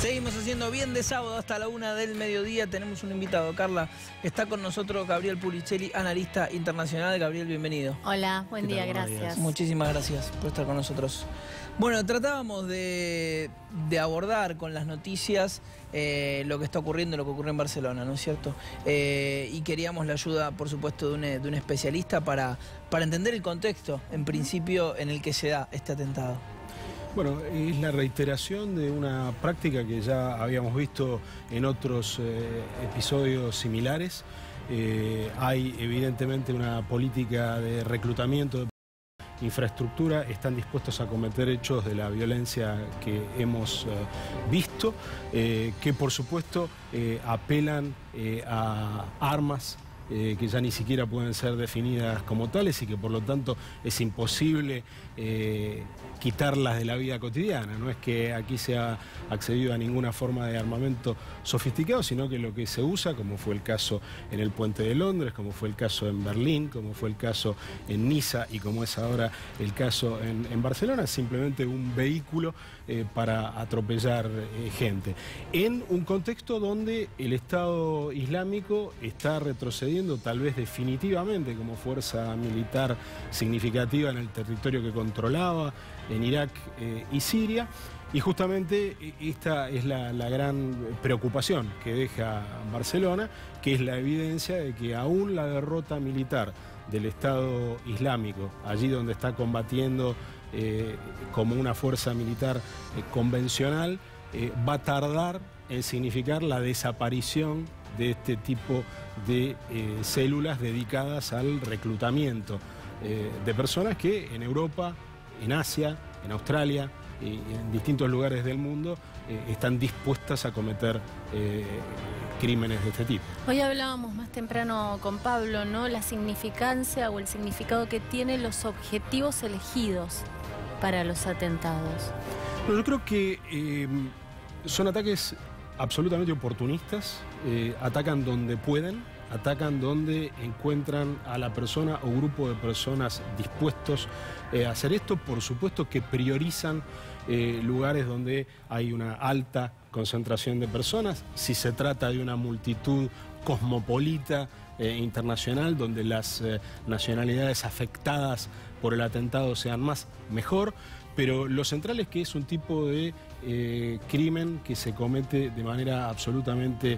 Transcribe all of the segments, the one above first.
Seguimos haciendo bien de sábado hasta la 1 del mediodía. Tenemos un invitado, Carla. Está con nosotros Gabriel Pulicelli, analista internacional. Gabriel, bienvenido. Hola, buen día, gracias. Muchísimas gracias por estar con nosotros. Bueno, tratábamos de abordar con las noticias lo que está ocurriendo, lo que ocurrió en Barcelona, ¿no es cierto? Y queríamos la ayuda, por supuesto, de un especialista para entender el contexto, en principio, en el que se da este atentado. Bueno, es la reiteración de una práctica que ya habíamos visto en otros episodios similares. Hay evidentemente una política de reclutamiento de infraestructura, están dispuestos a cometer hechos de la violencia que hemos visto, que por supuesto apelan a armas que ya ni siquiera pueden ser definidas como tales y que por lo tanto es imposible quitarlas de la vida cotidiana. No es que aquí se ha accedido a ninguna forma de armamento sofisticado, sino que lo que se usa, como fue el caso en el Puente de Londres, como fue el caso en Berlín, como fue el caso en Niza y como es ahora el caso en Barcelona, es simplemente un vehículo para atropellar gente. En un contexto donde el Estado Islámico está retrocediendo tal vez definitivamente como fuerza militar significativa en el territorio que controlaba en Irak y Siria, y justamente esta es la gran preocupación que deja Barcelona, que es la evidencia de que aún la derrota militar del Estado Islámico, allí donde está combatiendo como una fuerza militar convencional, va a tardar en significar la desaparición de este tipo de células dedicadas al reclutamiento de personas que en Europa, en Asia, en Australia y en distintos lugares del mundo están dispuestas a cometer crímenes de este tipo. Hoy hablábamos más temprano con Pablo, ¿no? La significancia o el significado que tienen los objetivos elegidos para los atentados. Bueno, yo creo que son ataques absolutamente oportunistas, atacan donde pueden, atacan donde encuentran a la persona o grupo de personas dispuestos a hacer esto. Por supuesto que priorizan lugares donde hay una alta concentración de personas. Si se trata de una multitud cosmopolita internacional, donde las nacionalidades afectadas por el atentado sean más, mejor. Pero lo central es que es un tipo de crimen que se comete de manera absolutamente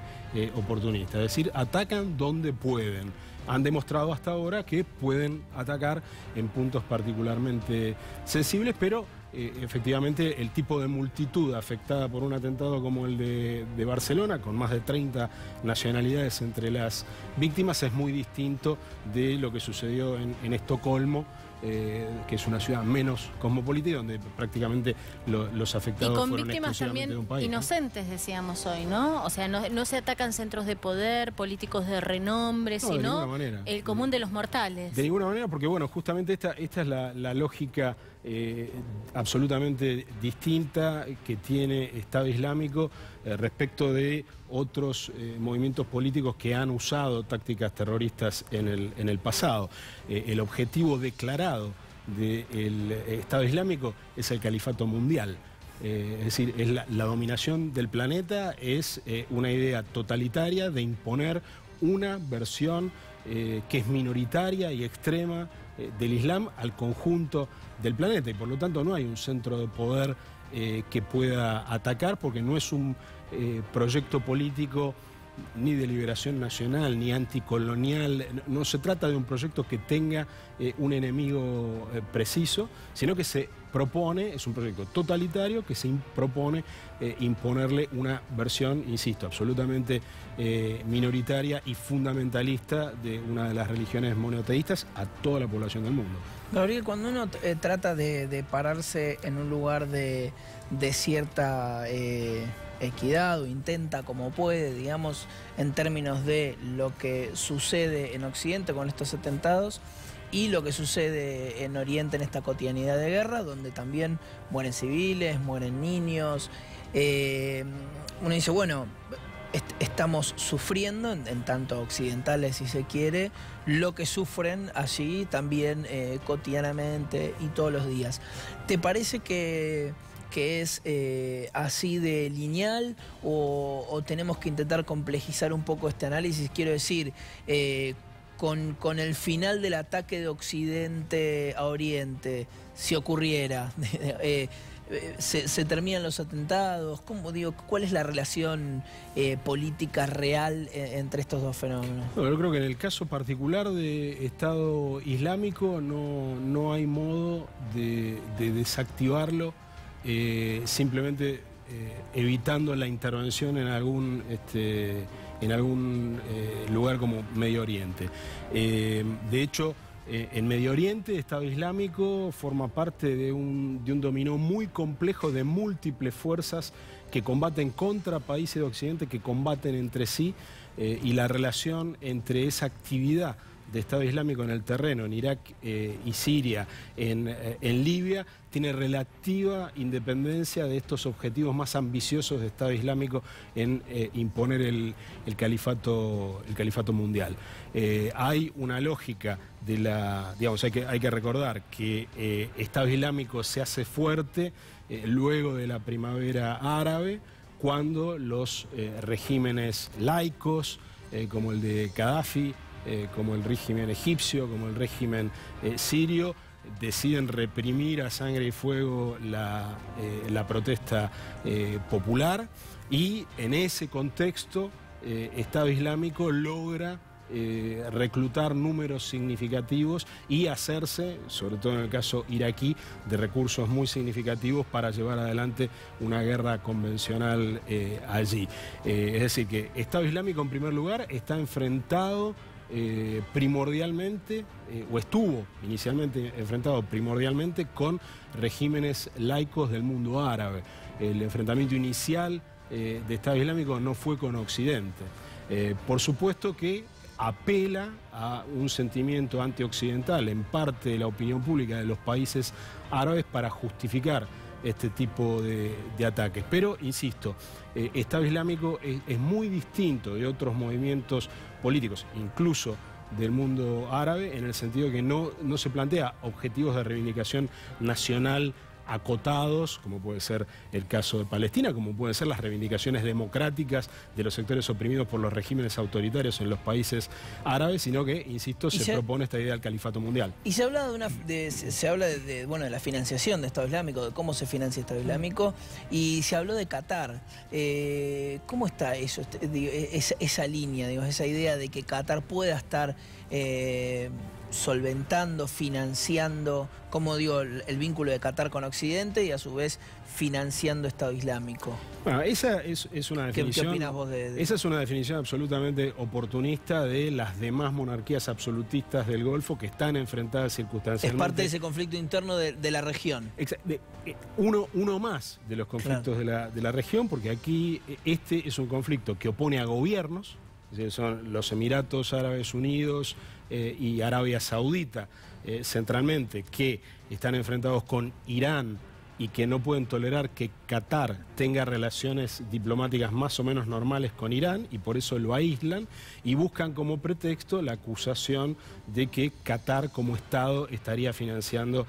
oportunista. Es decir, atacan donde pueden. Han demostrado hasta ahora que pueden atacar en puntos particularmente sensibles, pero efectivamente el tipo de multitud afectada por un atentado como el de Barcelona, con más de 30 nacionalidades entre las víctimas, es muy distinto de lo que sucedió en Estocolmo, que es una ciudad menos cosmopolita y donde prácticamente los afectados fueron víctimas también de un país, inocentes, ¿no? Decíamos hoy, ¿no? O sea, no se atacan centros de poder, políticos de renombre, no, sino el común de los mortales. De ninguna manera, porque bueno, justamente esta es la lógica absolutamente distinta que tiene Estado Islámico respecto de otros movimientos políticos que han usado tácticas terroristas en el pasado. El objetivo declarado del Estado Islámico es el califato mundial. Es decir, es la dominación del planeta, es una idea totalitaria de imponer una versión que es minoritaria y extrema del Islam al conjunto del planeta, y por lo tanto no hay un centro de poder que pueda atacar, porque no es un proyecto político ni de liberación nacional, ni anticolonial. No se trata de un proyecto que tenga un enemigo preciso, sino que se propone, es un proyecto totalitario que se propone imponerle una versión, insisto, absolutamente minoritaria y fundamentalista de una de las religiones monoteístas a toda la población del mundo. Gabriel, cuando uno trata de pararse en un lugar de cierta equidad o intenta como puede, digamos, en términos de lo que sucede en Occidente con estos atentados y lo que sucede en Oriente en esta cotidianidad de guerra, donde también mueren civiles, mueren niños, uno dice, bueno, estamos sufriendo, en tanto occidentales si se quiere, lo que sufren allí también cotidianamente y todos los días. ¿Te parece que que es así de lineal o tenemos que intentar complejizar un poco este análisis? Quiero decir, con el final del ataque de Occidente a Oriente, si ocurriera, se terminan los atentados. ¿Cómo, digo, cuál es la relación política real entre estos dos fenómenos? No, yo creo que en el caso particular de Estado Islámico no hay modo de desactivarlo simplemente evitando la intervención en algún lugar como Medio Oriente. De hecho, en Medio Oriente, Estado Islámico forma parte de un dominó muy complejo de múltiples fuerzas que combaten contra países de Occidente, que combaten entre sí, y la relación entre esa actividad de Estado Islámico en el terreno, en Irak y Siria, en Libia, tiene relativa independencia de estos objetivos más ambiciosos de Estado Islámico en imponer el califato mundial. Hay una lógica de la, digamos, hay que recordar que Estado Islámico se hace fuerte luego de la primavera árabe, cuando los regímenes laicos, como el de Gaddafi, como el régimen egipcio, como el régimen sirio, deciden reprimir a sangre y fuego la protesta popular, y en ese contexto Estado Islámico logra reclutar números significativos y hacerse, sobre todo en el caso iraquí, de recursos muy significativos para llevar adelante una guerra convencional allí. Es decir, que Estado Islámico, en primer lugar, está enfrentado primordialmente, o estuvo inicialmente enfrentado primordialmente con regímenes laicos del mundo árabe. El enfrentamiento inicial de Estado Islámico no fue con Occidente. Por supuesto que apela a un sentimiento antioccidental en parte de la opinión pública de los países árabes para justificar este tipo de ataques. Pero, insisto, Estado Islámico es muy distinto de otros movimientos políticos, incluso del mundo árabe, en el sentido que no se plantea objetivos de reivindicación nacional acotados, como puede ser el caso de Palestina, como pueden ser las reivindicaciones democráticas de los sectores oprimidos por los regímenes autoritarios en los países árabes, sino que, insisto, se propone esta idea del califato mundial. Y se habla de la financiación de Estado Islámico, de cómo se financia Estado Islámico, y se habló de Qatar. ¿Cómo está eso, esa línea, esa idea de que Qatar pueda estar solventando, financiando, como digo, el vínculo de Qatar con Occidente y a su vez financiando Estado Islámico? Bueno, esa es una definición. ¿Qué opinas vos de esa es una definición absolutamente oportunista de las demás monarquías absolutistas del Golfo que están enfrentadas circunstancialmente. Es parte de ese conflicto interno de la región. Uno más de los conflictos, claro, de la región, porque aquí este es un conflicto que opone a gobiernos. Son los Emiratos Árabes Unidos y Arabia Saudita centralmente, que están enfrentados con Irán y que no pueden tolerar que Qatar tenga relaciones diplomáticas más o menos normales con Irán, y por eso lo aíslan y buscan como pretexto la acusación de que Qatar como Estado estaría financiando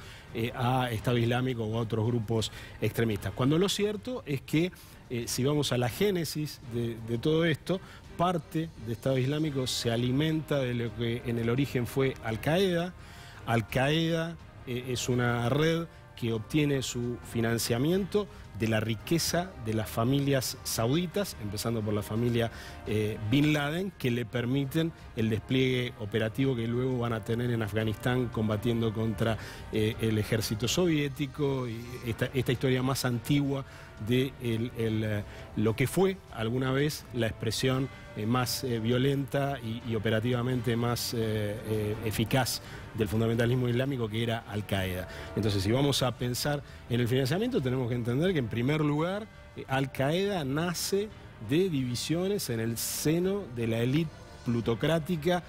a Estado Islámico o a otros grupos extremistas. Cuando lo cierto es que si vamos a la génesis de todo esto, parte de Estado Islámico se alimenta de lo que en el origen fue Al-Qaeda. Al-Qaeda es una red que obtiene su financiamiento de la riqueza de las familias sauditas, empezando por la familia Bin Laden, que le permiten el despliegue operativo que luego van a tener en Afganistán combatiendo contra el ejército soviético, y esta historia más antigua de lo que fue alguna vez la expresión más violenta y operativamente más eficaz del fundamentalismo islámico, que era Al-Qaeda. Entonces, si vamos a pensar en el financiamiento, tenemos que entender que, en primer lugar, Al-Qaeda nace de divisiones en el seno de la élite plutocrática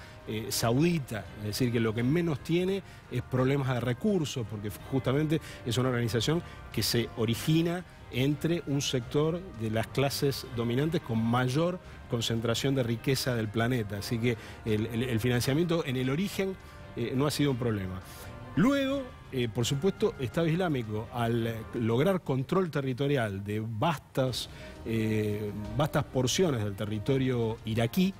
saudita, es decir, que lo que menos tiene es problemas de recursos, porque justamente es una organización que se origina entre un sector de las clases dominantes con mayor concentración de riqueza del planeta. Así que el financiamiento en el origen no ha sido un problema. Luego, por supuesto, Estado Islámico, al lograr control territorial de vastas porciones del territorio iraquí,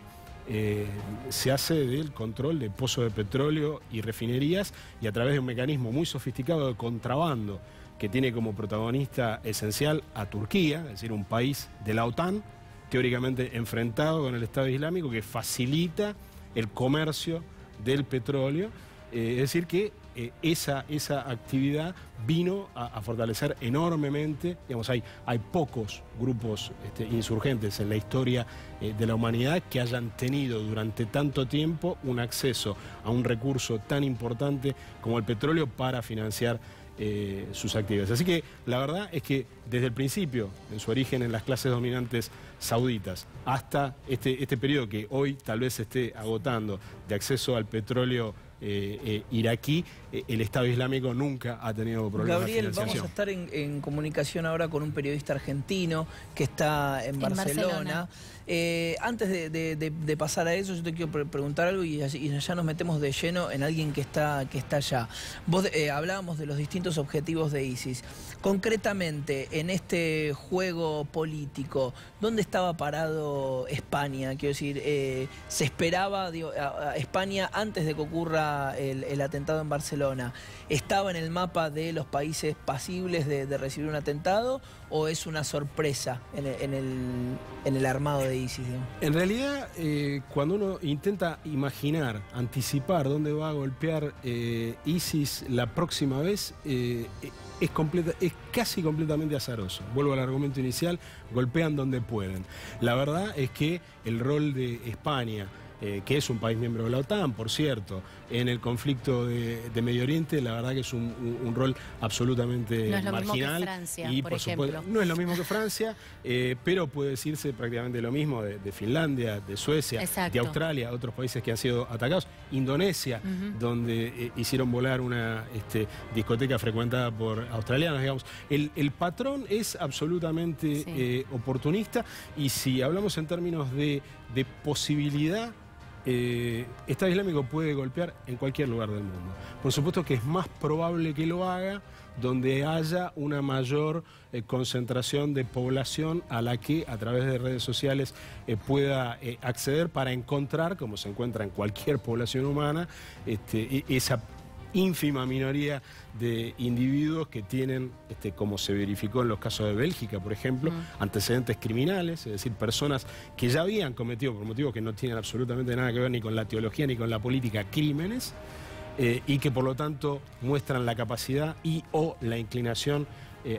se hace del control de pozos de petróleo y refinerías, y a través de un mecanismo muy sofisticado de contrabando que tiene como protagonista esencial a Turquía, es decir, un país de la OTAN, teóricamente enfrentado con el Estado Islámico, que facilita el comercio del petróleo. Es decir, que esa actividad vino a fortalecer enormemente. Digamos, hay pocos grupos insurgentes en la historia de la humanidad que hayan tenido durante tanto tiempo un acceso a un recurso tan importante como el petróleo para financiar sus actividades. Así que la verdad es que desde el principio, en su origen en las clases dominantes sauditas, hasta este periodo que hoy tal vez se esté agotando de acceso al petróleo iraquí, el Estado Islámico nunca ha tenido problemas Gabriel, de financiación. vamos a estar en comunicación ahora con un periodista argentino que está en Barcelona. Antes de pasar a eso, yo te quiero preguntar algo y ya nos metemos de lleno en alguien que está allá. Vos hablábamos de los distintos objetivos de ISIS. Concretamente, en este juego político, ¿dónde estaba parado España? Quiero decir, ¿se esperaba a España antes de que ocurra el atentado en Barcelona? ¿Estaba en el mapa de los países pasibles de recibir un atentado o es una sorpresa en el armado de ISIS? Digamos? En realidad, cuando uno intenta imaginar, anticipar dónde va a golpear ISIS la próxima vez, es casi completamente azaroso. Vuelvo al argumento inicial, golpean donde pueden. La verdad es que el rol de España, que es un país miembro de la OTAN, por cierto, en el conflicto de Medio Oriente, la verdad que es un rol absolutamente no es lo marginal. Mismo que Francia, y por supuesto, ejemplo. no es lo mismo que Francia, pero puede decirse prácticamente lo mismo de Finlandia, de Suecia, Exacto. de Australia, otros países que han sido atacados, Indonesia, donde hicieron volar una discoteca frecuentada por australianos, digamos. El patrón es absolutamente oportunista, y si hablamos en términos de posibilidad, Estado Islámico puede golpear en cualquier lugar del mundo. Por supuesto que es más probable que lo haga donde haya una mayor concentración de población a la que a través de redes sociales pueda acceder para encontrar, como se encuentra en cualquier población humana, esa ínfima minoría de individuos que tienen, como se verificó en los casos de Bélgica, por ejemplo, antecedentes criminales, es decir, personas que ya habían cometido, por motivos que no tienen absolutamente nada que ver ni con la teología ni con la política, crímenes, y que por lo tanto muestran la capacidad y o la inclinación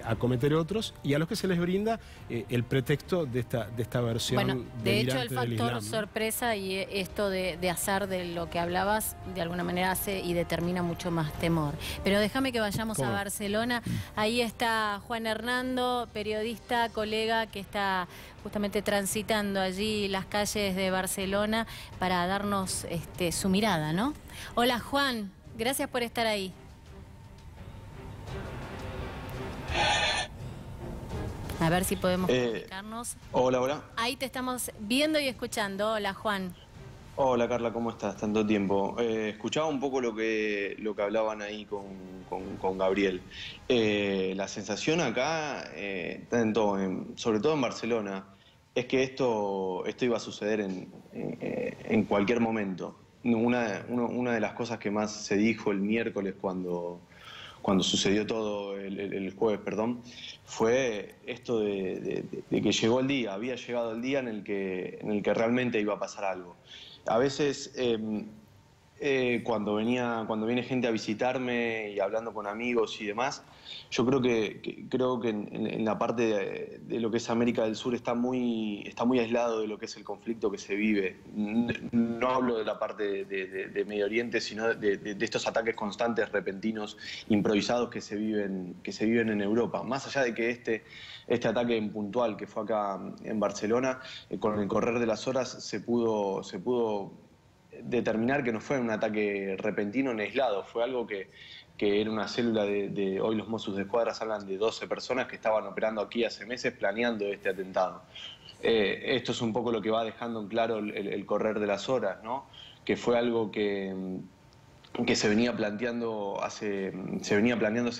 a cometer otros, y a los que se les brinda el pretexto de esta versión. Bueno, de hecho el factor Islam, ¿no? sorpresa y esto de azar de lo que hablabas, de alguna manera hace y determina mucho más temor. Pero déjame que vayamos a Barcelona. Ahí está Juan Hernando, periodista, colega, que está justamente transitando allí las calles de Barcelona para darnos su mirada, ¿no? Hola Juan, gracias por estar ahí. A ver si podemos comunicarnos. Hola, hola. Ahí te estamos viendo y escuchando. Hola, Juan. Hola, Carla, ¿cómo estás? Tanto tiempo. Escuchaba un poco lo que hablaban ahí con Gabriel. La sensación acá, sobre todo en Barcelona, es que esto iba a suceder en cualquier momento. Una de las cosas que más se dijo el miércoles cuando sucedió todo, el jueves, perdón, fue esto de que llegó el día, había llegado el día en el que realmente iba a pasar algo. A veces, cuando viene gente a visitarme y hablando con amigos y demás, yo creo que en la parte de lo que es América del Sur está muy aislado de lo que es el conflicto que se vive. No hablo de la parte de Medio Oriente, sino de estos ataques constantes, repentinos, improvisados que se viven en Europa. Más allá de que este ataque en puntual que fue acá en Barcelona, con el correr de las horas se pudo determinar que no fue un ataque repentino ni aislado, fue algo que era una célula de hoy los Mossos d'Esquadra hablan de 12 personas que estaban operando aquí hace meses planeando este atentado. Esto es un poco lo que va dejando en claro el correr de las horas, ¿no? Que fue algo que que se venía planeando hace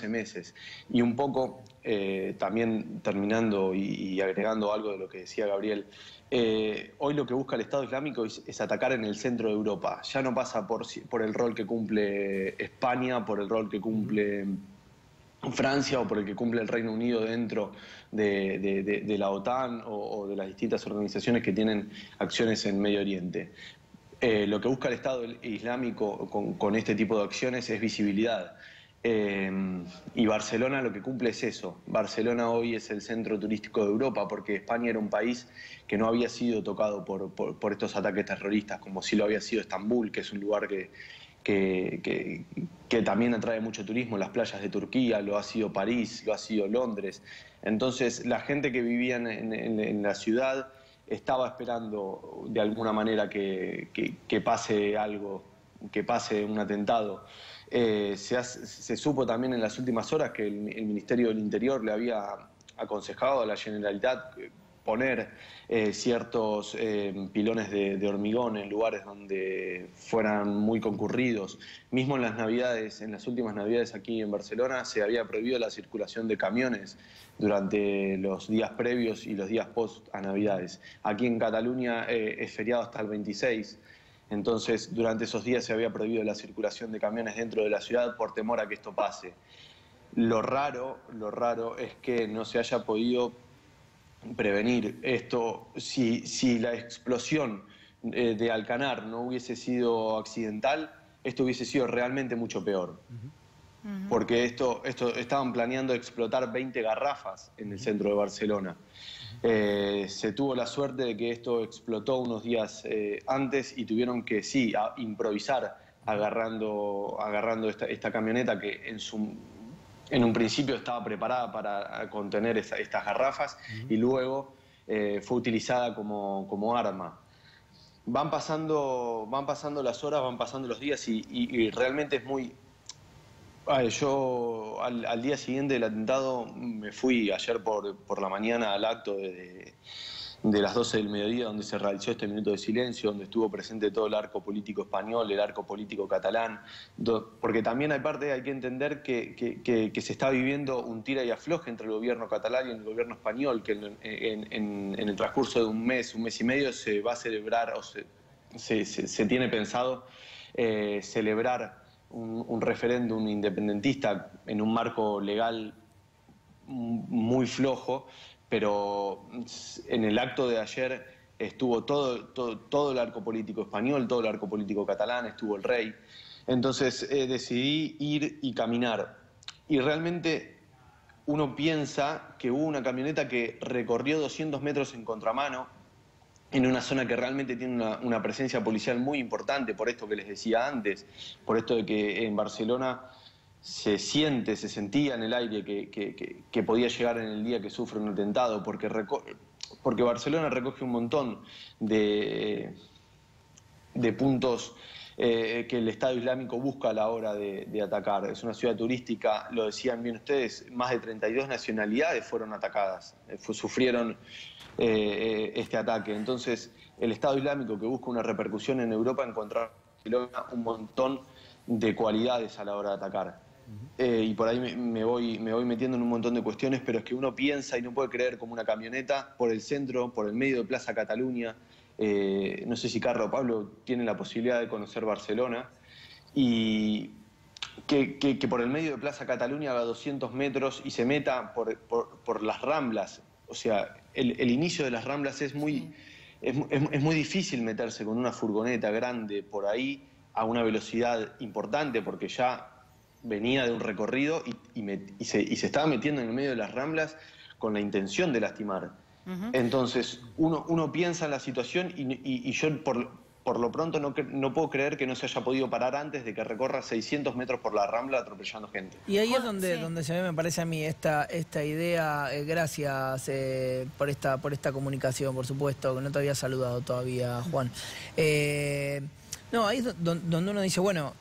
meses. Y un poco, también terminando y agregando algo de lo que decía Gabriel, hoy lo que busca el Estado Islámico es atacar en el centro de Europa. Ya no pasa por el rol que cumple España, por el rol que cumple Francia o por el que cumple el Reino Unido dentro de la OTAN o de las distintas organizaciones que tienen acciones en Medio Oriente. Lo que busca el Estado Islámico con este tipo de acciones es visibilidad. Y Barcelona lo que cumple es eso. Barcelona hoy es el centro turístico de Europa porque España era un país que no había sido tocado por estos ataques terroristas, como sí lo había sido Estambul, que es un lugar que también atrae mucho turismo, las playas de Turquía, lo ha sido París, lo ha sido Londres. Entonces la gente que vivía en la ciudad estaba esperando de alguna manera que pase algo, que pase un atentado. Se supo también en las últimas horas que el Ministerio del Interior le había aconsejado a la Generalitat poner ciertos pilones de hormigón en lugares donde fueran muy concurridos. Mismo en las Navidades, en las últimas Navidades aquí en Barcelona, se había prohibido la circulación de camiones durante los días previos y los días post a Navidades. Aquí en Cataluña es feriado hasta el 26, entonces durante esos días se había prohibido la circulación de camiones dentro de la ciudad por temor a que esto pase. Lo raro es que no se haya podido prevenir esto. Si la explosión de Alcanar no hubiese sido accidental, esto hubiese sido realmente mucho peor. Porque estaban planeando explotar 20 garrafas en el centro de Barcelona. Se tuvo la suerte de que esto explotó unos días antes y tuvieron que, sí, improvisar agarrando esta camioneta que en un principio estaba preparada para contener estas garrafas y luego fue utilizada como arma. Van pasando las horas, van pasando los días y realmente es muy... Yo al día siguiente del atentado me fui ayer por la mañana al acto de las 12 del mediodía donde se realizó este minuto de silencio, donde estuvo presente todo el arco político español, el arco político catalán, porque también hay que entender que se está viviendo un tira y afloje entre el gobierno catalán y el gobierno español, que en el transcurso de un mes y medio se va a celebrar, o se tiene pensado celebrar un referéndum independentista en un marco legal muy flojo, pero en el acto de ayer estuvo todo el arco político español, todo el arco político catalán, estuvo el rey. Entonces decidí ir y caminar. Y realmente uno piensa que hubo una camioneta que recorrió 200 metros en contramano, en una zona que realmente tiene una presencia policial muy importante, por esto que les decía antes, por esto de que en Barcelona se sentía en el aire que podía llegar en el día que sufre un atentado, porque Barcelona recoge un montón de puntos que el Estado Islámico busca a la hora de atacar. Es una ciudad turística, lo decían bien ustedes, más de 32 nacionalidades fueron atacadas, sufrieron este ataque. Entonces, el Estado Islámico, que busca una repercusión en Europa, encontró en Barcelona un montón de cualidades a la hora de atacar. Y por ahí me voy metiendo en un montón de cuestiones, pero es que uno piensa y no puede creer como una camioneta por el centro, por el medio de Plaza Cataluña. No sé si Carlos o Pablo tienen la posibilidad de conocer Barcelona, y que por el medio de Plaza Cataluña haga 200 metros y se meta por las Ramblas. O sea, el inicio de las Ramblas es muy difícil meterse con una furgoneta grande por ahí a una velocidad importante, porque ya venía de un recorrido y se estaba metiendo en el medio de las Ramblas con la intención de lastimar. Entonces, uno piensa en la situación y yo por lo pronto no puedo creer que no se haya podido parar antes de que recorra 600 metros por la Rambla atropellando gente. Y ahí es donde se ve, me parece a mí, esta idea. Gracias por esta comunicación, por supuesto, que no te había saludado todavía, Juan. No, ahí es donde uno dice, bueno,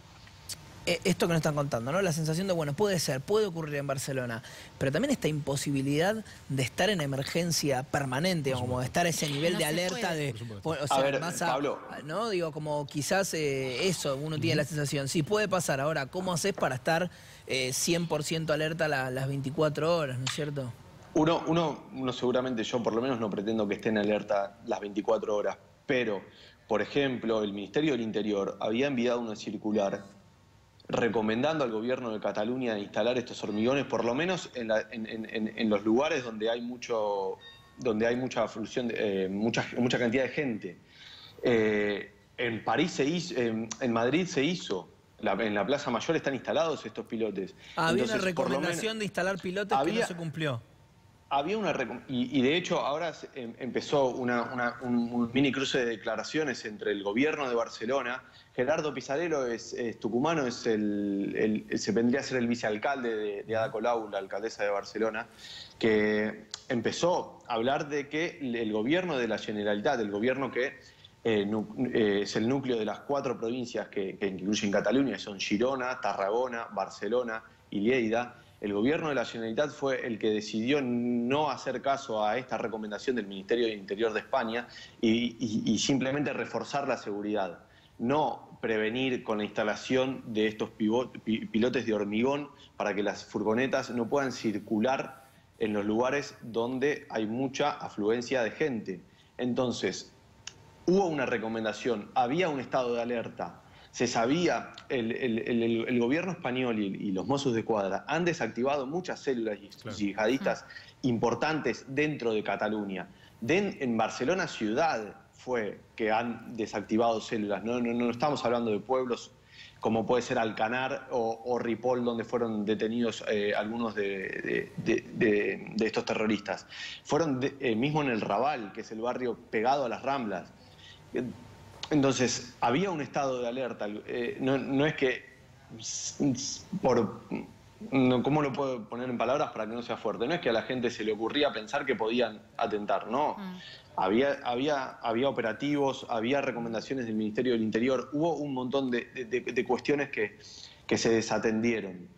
esto que nos están contando, ¿no? La sensación de, bueno, puede ser, puede ocurrir en Barcelona, pero también esta imposibilidad de estar en emergencia permanente, como de estar a ese nivel de alerta de... O sea, a ver, más Pablo. ¿no? Digo, como quizás eso, uno tiene la sensación, sí, puede pasar. Ahora, ¿cómo haces para estar 100% alerta las 24 horas, ¿no es cierto? Uno seguramente, yo por lo menos no pretendo que esté en alerta las 24 horas, pero, por ejemplo, el Ministerio del Interior había enviado una circular recomendando al gobierno de Cataluña instalar estos hormigones, por lo menos en los lugares donde hay mucha afluencia, mucha cantidad de gente. En París se hizo, en Madrid se hizo. En la Plaza Mayor están instalados estos pilotes. Había una recomendación de instalar pilotes que no se cumplió. Había y de hecho ahora empezó un mini cruce de declaraciones entre el gobierno de Barcelona. Gerardo Pisarello es tucumano, se vendría a ser el vicealcalde de Ada Colau, la alcaldesa de Barcelona, que empezó a hablar de que el gobierno de la Generalitat, el gobierno que es el núcleo de las 4 provincias que incluyen Cataluña, son Girona, Tarragona, Barcelona y Lleida. El gobierno de la Generalitat fue el que decidió no hacer caso a esta recomendación del Ministerio del Interior de España y simplemente reforzar la seguridad. No prevenir con la instalación de estos pilotes de hormigón para que las furgonetas no puedan circular en los lugares donde hay mucha afluencia de gente. Entonces, hubo una recomendación, había un estado de alerta. Se sabía, el gobierno español y los Mossos de Escuadra han desactivado muchas células yihadistas importantes dentro de Cataluña. En Barcelona ciudad fue que han desactivado células, no estamos hablando de pueblos como puede ser Alcanar o Ripoll, donde fueron detenidos algunos de estos terroristas. Fueron mismo en el Raval, que es el barrio pegado a las Ramblas. Entonces, había un estado de alerta. No es que... ¿Cómo lo puedo poner en palabras para que no sea fuerte? No es que a la gente se le ocurría pensar que podían atentar, no. Había operativos, había recomendaciones del Ministerio del Interior, hubo un montón de cuestiones que se desatendieron.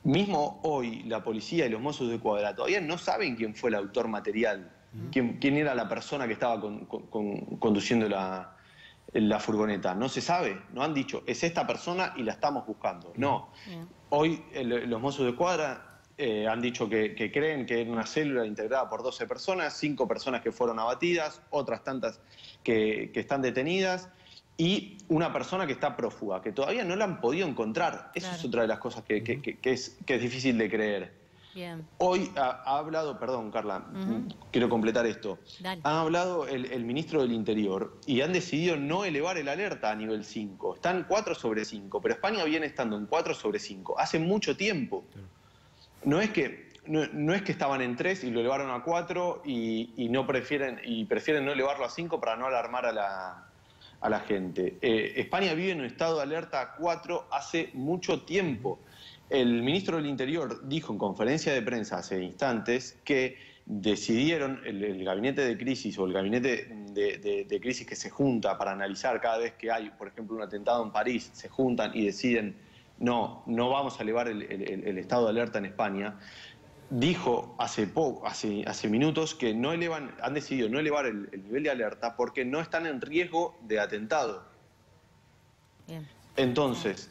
Mismo hoy, la policía y los Mossos de Escuadra todavía no saben quién fue el autor material, quién era la persona que estaba conduciendo la furgoneta. No se sabe, no han dicho, es esta persona y la estamos buscando. No. Hoy los Mossos de Escuadra han dicho que creen que era una célula integrada por 12 personas, 5 personas que fueron abatidas, otras tantas que están detenidas y una persona que está prófuga, que todavía no la han podido encontrar. Eso es otra de las cosas que es difícil de creer. Bien. Hoy ha hablado, perdón Carla, quiero completar esto. Dale. Ha hablado el ministro del Interior y han decidido no elevar el alerta a nivel 5. Están 4 sobre 5, pero España viene estando en 4 sobre 5 hace mucho tiempo. No es que estaban en 3 y lo elevaron a 4 y prefieren no elevarlo a 5 para no alarmar a la gente. España vive en un estado de alerta 4 hace mucho tiempo. El ministro del Interior dijo en conferencia de prensa hace instantes que decidieron el gabinete de crisis o el gabinete de crisis que se junta para analizar cada vez que hay, por ejemplo, un atentado en París, se juntan y deciden no vamos a elevar el estado de alerta en España. Dijo hace minutos que han decidido no elevar el nivel de alerta porque no están en riesgo de atentado. Bien. Entonces...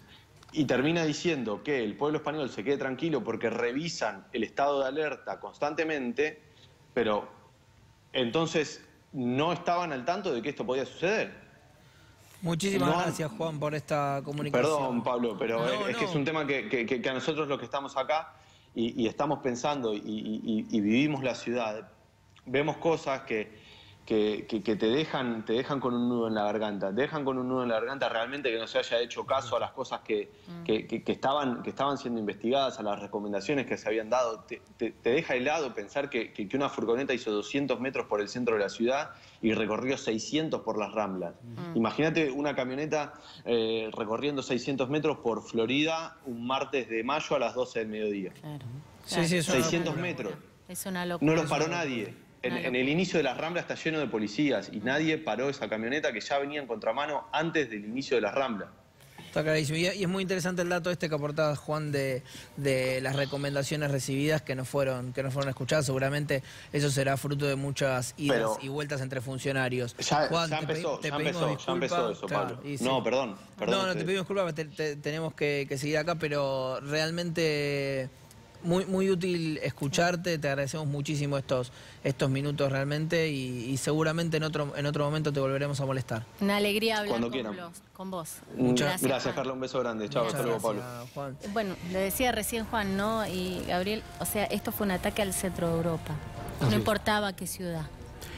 Y termina diciendo que el pueblo español se quede tranquilo porque revisan el estado de alerta constantemente, pero entonces no estaban al tanto de que esto podía suceder. Muchísimas gracias, Juan, por esta comunicación. Perdón, Pablo, pero que es un tema que a nosotros los que estamos acá y estamos pensando y vivimos la ciudad, vemos cosas que te dejan con un nudo en la garganta. Te dejan con un nudo en la garganta realmente que no se haya hecho caso a las cosas que estaban siendo investigadas, a las recomendaciones que se habían dado. Te deja helado pensar que una furgoneta hizo 200 metros por el centro de la ciudad y recorrió 600 por las Ramblas. Imagínate una camioneta recorriendo 600 metros por Florida un martes de mayo a las 12 del mediodía. Claro. Sí, sí, 600 metros. Es una locura. No los paró nadie. En el inicio de las Ramblas está lleno de policías y nadie paró esa camioneta que ya venía en contramano antes del inicio de las Ramblas. Está clarísimo. Y es muy interesante el dato que aportaba Juan de las recomendaciones recibidas que no fueron escuchadas. Seguramente eso será fruto de muchas idas y vueltas entre funcionarios. Juan, ya empezó eso, claro, Pablo. No, perdón. No, te pedimos disculpas, tenemos que seguir acá, pero realmente muy útil escucharte. Te agradecemos muchísimo estos minutos realmente y seguramente en otro momento te volveremos a molestar. Una alegría hablar con vos. Muchas gracias, Carla. Un beso grande. Chao, hasta luego, Pablo. Juan. Bueno, lo decía recién Juan, ¿no? Y Gabriel, o sea, esto fue un ataque al centro de Europa. No importaba qué ciudad.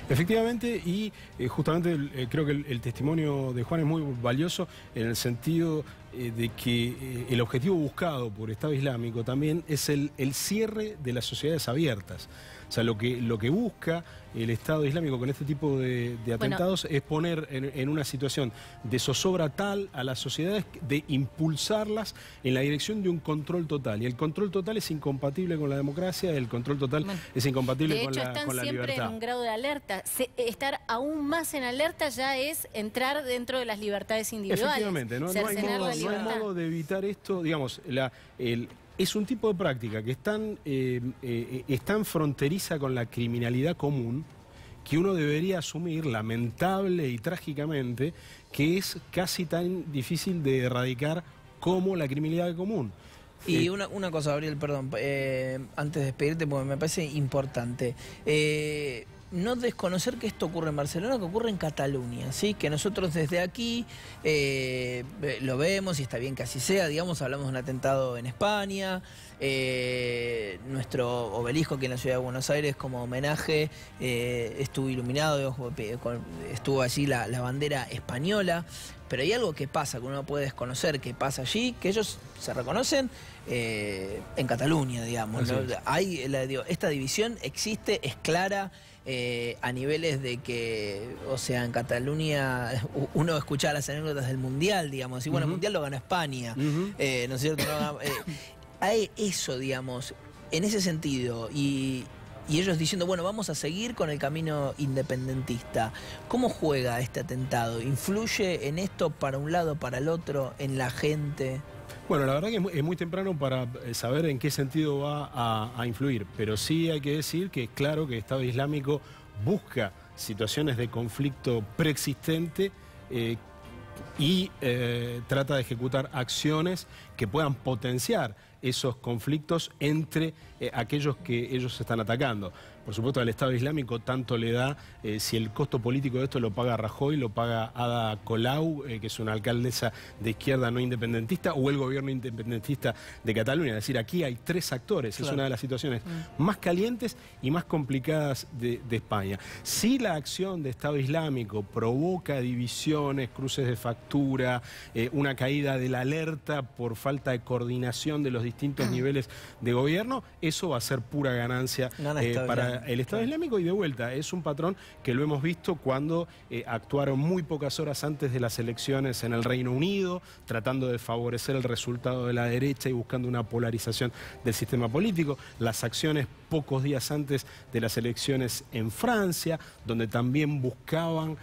Efectivamente, y justamente creo que el testimonio de Juan es muy valioso en el sentido de que el objetivo buscado por Estado Islámico también es el cierre de las sociedades abiertas. O sea, lo que busca el Estado Islámico con este tipo de atentados es poner en una situación de zozobra tal a las sociedades, de impulsarlas en la dirección de un control total. Y el control total es incompatible con la democracia, el control total es incompatible con la libertad. De hecho, están siempre en un grado de alerta. Estar aún más en alerta ya es entrar dentro de las libertades individuales. Efectivamente, no hay modo de evitar esto, digamos, es un tipo de práctica que es tan fronteriza con la criminalidad común que uno debería asumir, lamentable y trágicamente, que es casi tan difícil de erradicar como la criminalidad común. Y una cosa, Gabriel, perdón, antes de despedirte, porque me parece importante. No desconocer que esto ocurre en Barcelona, que ocurre en Cataluña, ¿sí? Que nosotros desde aquí lo vemos y está bien que así sea, digamos, hablamos de un atentado en España, nuestro obelisco aquí en la ciudad de Buenos Aires como homenaje estuvo iluminado, estuvo allí la bandera española, pero hay algo que pasa, que uno puede desconocer, que pasa allí, que ellos se reconocen en Cataluña, digamos, ¿no? Esta división existe, es clara. A niveles de que, o sea, en Cataluña uno escuchaba las anécdotas del Mundial, digamos, y bueno, el Mundial lo ganó España, ¿no es cierto? Hay eso, digamos, en ese sentido, y ellos diciendo, bueno, vamos a seguir con el camino independentista. ¿Cómo juega este atentado? ¿Influye en esto para un lado, para el otro, en la gente? Bueno, la verdad que es muy temprano para saber en qué sentido va a influir, pero sí hay que decir que es claro que el Estado Islámico busca situaciones de conflicto preexistente y trata de ejecutar acciones que puedan potenciar esos conflictos entre aquellos que ellos están atacando. Por supuesto, al Estado Islámico tanto le da, si el costo político de esto lo paga Rajoy, lo paga Ada Colau, que es una alcaldesa de izquierda no independentista, o el gobierno independentista de Cataluña. Es decir, aquí hay tres actores, claro. Es una de las situaciones más calientes y más complicadas de España. Si la acción de Estado Islámico provoca divisiones, cruces de factura, una caída de la alerta por falta de coordinación de los distintos niveles de gobierno, eso va a ser pura ganancia para el Estado Islámico, y de vuelta, es un patrón que lo hemos visto cuando actuaron muy pocas horas antes de las elecciones en el Reino Unido, tratando de favorecer el resultado de la derecha y buscando una polarización del sistema político, las acciones pocos días antes de las elecciones en Francia, donde también buscaban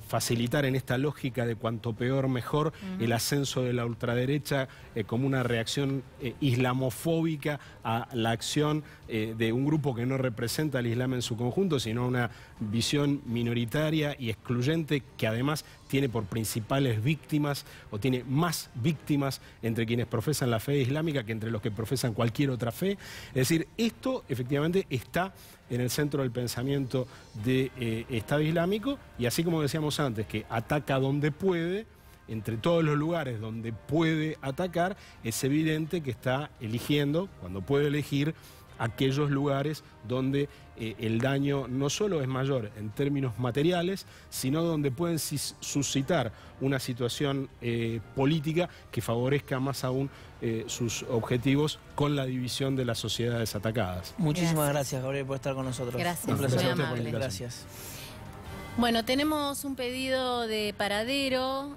facilitar en esta lógica de cuanto peor mejor el ascenso de la ultraderecha como una reacción islamofóbica a la acción de un grupo que no representa al Islam en su conjunto, sino una visión minoritaria y excluyente que además tiene por principales víctimas o tiene más víctimas entre quienes profesan la fe islámica que entre los que profesan cualquier otra fe. Es decir, esto efectivamente está en el centro del pensamiento de Estado Islámico, y así como decíamos antes, que ataca donde puede, entre todos los lugares donde puede atacar, es evidente que está eligiendo, cuando puede elegir, aquellos lugares donde el daño no solo es mayor en términos materiales, sino donde pueden suscitar una situación política que favorezca más aún sus objetivos con la división de las sociedades atacadas. Muchísimas gracias, Gabriel, por estar con nosotros. Gracias, un placer. muy amable. Gracias. Bueno, tenemos un pedido de paradero.